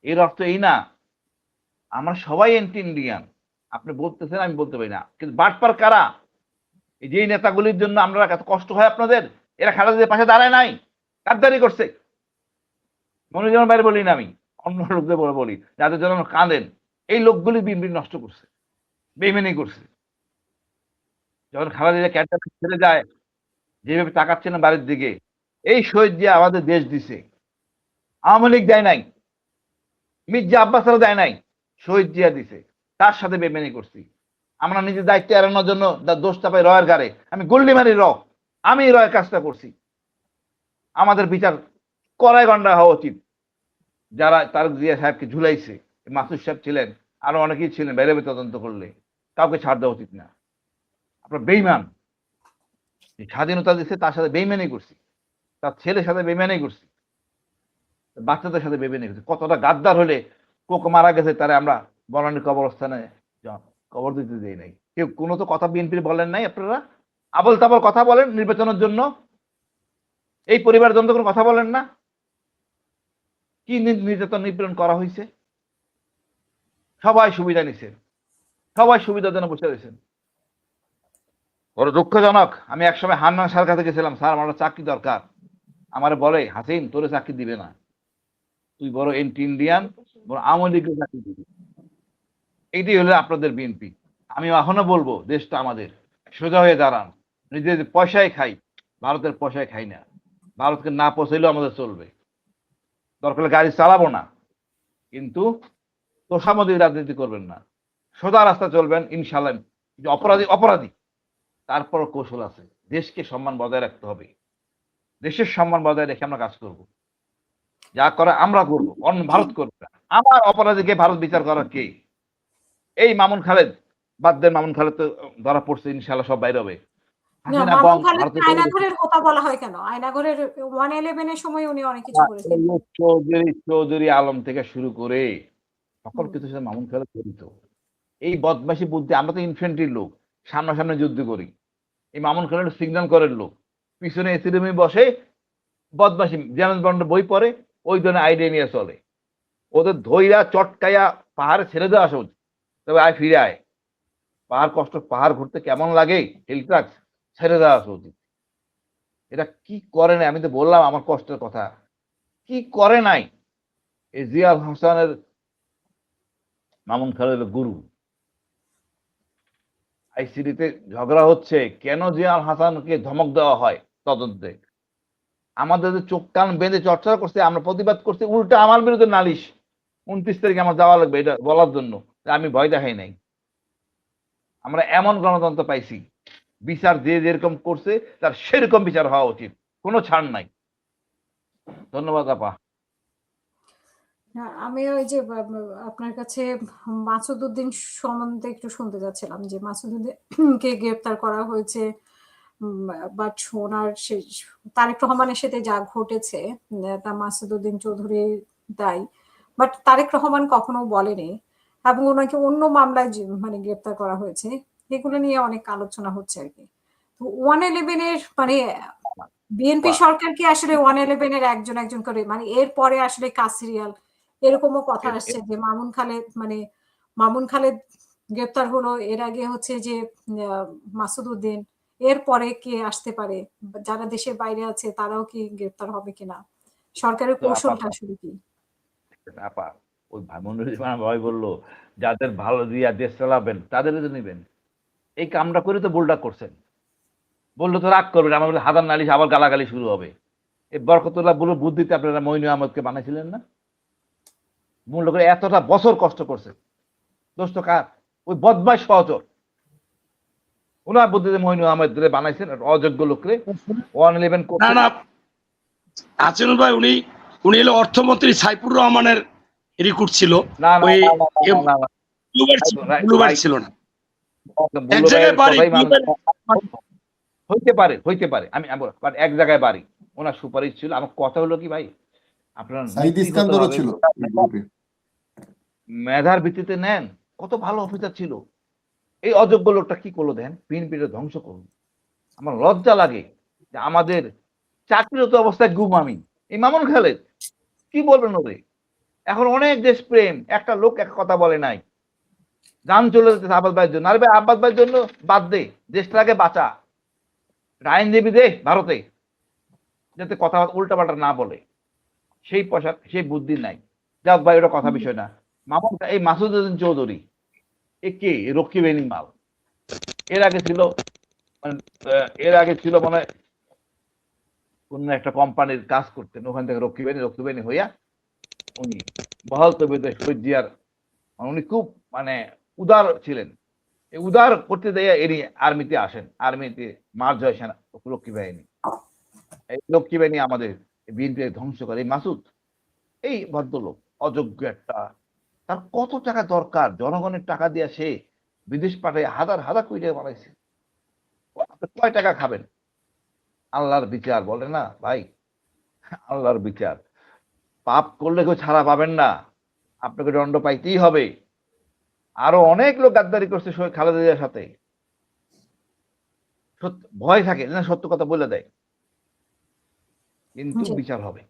এর অর্থ এই না আমরা সবাই অ্যান্টি ইন্ডিয়ান। আপনি বলতেছেন, আমি বলতে পারি না, কিন্তু বাটপার কারা? এই যে নেতাগুলির জন্য আমরা এত কষ্ট হয় আপনাদের, এরা খালেদা জিয়ার পাশে দাঁড়ায় নাই, গাদ্দারি করছে। মনিরুজ্জামান বাইরে বলি না, আমি অন্য লোকদের বলি যাদের জন্য কাঁদেন, এই লোকগুলি বিএনপি নষ্ট করছে, বেইমানি করছে। যখন খালেদা জিয়া ক্যান্টার ছেড়ে যায়, যেভাবে তাকাচ্ছে না বাড়ির দিকে, এই শহীদ জিয়া আমাদের দেশ দিছে, আওয়ামী লীগ দেয় নাই, মির্জা আব্বাসরা দেয় নাই, শহীদ জিয়া দিছে, তার সাথে বেইমানি করছি। আমরা নিজের দায়িত্ব এড়ানোর জন্য দোষটা পাই রয়ের গাড়ে, আমি গোল্ডি মারি আমি রয়ের কাজটা করছি। আমাদের বিচার কড়াই গন্ডা হওয়া উচিত। যারা তারেক জিয়া সাহেবকে ঝুলাইছে, মাসুদ সাহেব ছিলেন, আরো অনেকেই ছিলেন, বাইরে তদন্ত করলে কাউকে ছাড় দেওয়া উচিত না। আপনার বেইমান, স্বাধীনতা দিচ্ছে তার সাথে বেইমানি করছি, তার ছেলের সাথে বেইমানি করছি, বাচ্চাদের সাথে বেইমানি করছি। কতটা গাদ্দার হলে কোক মারা গেছে, তারে আমরা বনানী কবরস্থানে কবর দিতে দেই নাই। কেউ কোনো তো কথা বিএনপির বলেন নাই। আপনারা আবল তাবল কথা বলেন নির্বাচনের জন্য, এই পরিবারের জন্য কোনো কথা বলেন না। কি নির্যাতন নিপীড়ন করা হয়েছে, সবাই সুবিধা নিছেন, সবাই সুবিধার জন্য বসে রয়েছেন। বড় দুঃখজনক। আমি একসময় হান্নান স্যার কাছে গেছিলাম, স্যার আমার চাকরি দরকার। আমার বলে, হাসিন তোরে চাকরি দিবে না, তুই বড় এন্টি ইন্ডিয়ান, বড় আওয়ামী লীগের চাকরি দিবি। এইটাই হলো আপনাদের বিএনপি। আমি এখনো বলবো, দেশটা আমাদের, সোজা হয়ে দাঁড়ান। নিজেদের পয়সায় খাই, ভারতের পয়সায় খাই না। ভারতকে না পৌঁছাইলেও আমাদের চলবে, দরকার হলে গাড়ি চালাবো না, কিন্তু তোষামোদী রাজনীতি করবেন না, সোজা রাস্তা চলবেন ইনশাল্লাহ। অপরাধী অপরাধী, তারপর কৌশল আছে। দেশকে সম্মান বজায় রাখতে হবে, দেশের সম্মান বজায় রেখে আমরা কাজ করব। যা করে আমরা করবো, অন্য ভারত করবে না। আমার অপরাধীকে ভারত বিচার করার কে? এই মামুন খালেদ বাদ দেন, মামুন খালেদ তো ধরা পড়ছে, ইনশাল্লাহ সব বাইরে হবে। না, হাসিনা মামুন গং খালেদকে ভারতের আয়নাঘরের কথা বলা হয় কেন? আয়নাঘরের 111 এর সময় উনি অনেক কিছু করেছেন। চৌধুরী আলম থেকে শুরু করে সকল হুম। কিছুর সাথে মামুন খালেদ জড়িত। এই বদমাশি বুদ্ধি, আমরা তো ইনফ্যান্ট্রির লোক, সামনাসামনি যুদ্ধ করি। এই মামুন খালেদ সিগন্যাল করেন লোক, পিছনে এসি রুমে বসে বদমাশি, জেমস বন্ডের বই পড়ে, ওই ধরনের আইডিয়া নিয়ে চলে। ওদের ধইরা চটকাইয়া পাহাড়ে ছেড়ে দেওয়া আসা উচিত। তবে আয় ফিরে আয়, পাহাড় কষ্ট, পাহাড় ঘুরতে কেমন লাগে, হিল ট্রাক ছেড়ে দেওয়া আসা উচিত। এটা কি করে নাই? আমি তো বললাম আমার কষ্টের কথা, কি করে নাই? এই জিয়া হাসানের মামুন খালেদের গুরু, আইসিডিতে ঝগড়া হচ্ছে কেন জিয়া হাসানকে ধমক দেওয়া হয় তদন্তে। আমাদের যে চোখ কান বেঁধে চর্চা করছে, আমরা প্রতিবাদ করছি, উল্টা আমার বিরুদ্ধে নালিশ। 29 তারিখে আমার যাওয়া লাগবে এটা বলার জন্য, আমি ভয় দেখাই নাই। আমরা এমন গণতন্ত্র পাইছি, বিচার যে যেরকম করছে তার সেরকম বিচার হওয়া উচিত, কোনো ছাড় নাই। ধন্যবাদ আপা। হ্যাঁ, আমি ওই যে আপনার কাছে মাসুদ উদ্দিন সম্বন্ধে একটু শুনতে যাচ্ছিলাম, যে মাসুদ উদ্দিনকে গ্রেপ্তার করা হয়েছে, বাট ওনার তারেক রহমানের সাথে যা ঘটেছে তা মাসুদ উদ্দিন চৌধুরী দায়ী, বাট তারেক রহমান কখনো বলেনি, এবং ওনাকে অন্য মামলায় মানে গ্রেপ্তার করা হয়েছে। এগুলো নিয়ে অনেক আলোচনা হচ্ছে আর কি। তো 111 এর মানে বিএনপি সরকার কি আসলে 111 এর একজন একজন করে, মানে এরপরে আসলে কাজ সিরিয়াল, এরকমও কথা আসছে যে মামুন খালেদ গ্রেপ্তার হলো, এর আগে হচ্ছে যে মাসুদ উদ্দিন, এরপরে কে আসতে পারে, যারা দেশের বাইরে আছে তারাও কি গ্রেপ্তার হবে কিনা, সরকারের তো আপা, কৌশলটা আসলে কি? আপা ওই মনিরুজ্জামান ভাই বললো, যাদের ভালো দিয়া দেশ চালাবেন তাদের তো নিবেন। এই কামটা করে তো বোল্ডা করছেন। বললো তো রাগ করবেন, আমার বলে হাদার নালিশ, আবার গালাগালি শুরু হবে। এই বরকতুল্লাহ বলে বুদ্ধিতে আপনারা মইনু আহমদকে বানাইছিলেন না? মূল্য করে এতটা বছর কষ্ট করছে, দোষ তো কার? ওই বদমাইশ সহচর, ওনার বুদ্ধিতে মইনু আহমদ বানাইছেন অযোগ্য লোকরে। 111 না করছে না আচরুল ভাই, উনি উনি হলো অর্থমন্ত্রী সাইফুর রহমানের রিক্রুট ছিল, না না ওই না না না না না, ব্লুবার্ড ছিল না। এক বুলো জায়গায় ভাইয়ের বাড়ি কথাই মানুষ হইতে পারে, হইতে পারে। আমি এক জায়গায় বাড়ি, ওনার সুপারিশ ছিল। আমার কথা হলো কি ভাই, আপনার সাইদ নীতি হতে ইস্কান্দরও হবে, ছিল এই গ্রুপে। মেধার ভিত্তিতে নেন। কত ভালো অফিসার ছিল। এই অযোগ্য লোকটা কি করলো দেন, বিএনপিটা ধ্বংস করলো। আমার লজ্জা লাগে যে আমাদের চাকরিরত অবস্থায় গুম। আমি এই মামুন খালেদ কি বলবেন ওরে, এখন অনেক দেশপ্রেম, একটা লোক এক কথা বলে নাই, যান চলে যেতেছে আব্বাস ভাইয়ের জন্য। আরে ভাই আব্বাস ভাইয়ের জন্য বাদ দে, দেশটাকে বাঁচা, আইনজীবী দে ভারতে, যাতে কথা উল্টাপাল্টা না বলে। সেই পয়সা সেই বুদ্ধি নাই। যাক ভাই ওটা কথা বিষয় না। মামুন এই মাসুদ উদ্দিন চৌধুরী এ কে? রক্ষী বাহিনীর মাল। এর আগে ছিল মানে মানে কোন একটা কোম্পানির কাজ করতেন, ওখান থেকে রক্ষী বাহিনী হইয়া উনি বহাল তবিয়তে শহীদ জিয়ার উনি খুব মানে উদার ছিলেন। এই উদার করতে দেয়া এনি আর্মিতে আসেন, আর্মিতে মার্চ হয় সেনা রক্ষী বাহিনী। এই রক্ষী বাহিনী আমাদের বিএনপি ধ্বংস করে। এই মাসুদ এই ভদ্রলোক অযোগ্য একটা, তার কত টাকা দরকার, জনগণের টাকা দিয়ে সে বিদেশ পাঠায় হাজার হাজার কোটি টাকা বানাইছে। আপনি কয় টাকা খাবেন? আল্লাহর বিচার বলে না ভাই, আল্লাহর বিচার। পাপ করলে কেউ ছাড়া পাবেন না, আপনাকে দণ্ড পাইতেই হবে। আরো অনেক লোক গাদ্দারি করছে খালেদা জিয়ার সাথে, সত্য ভয় থাকে না, সত্য কথা বলে দেয়, কিন্তু জি। বিচার হবে।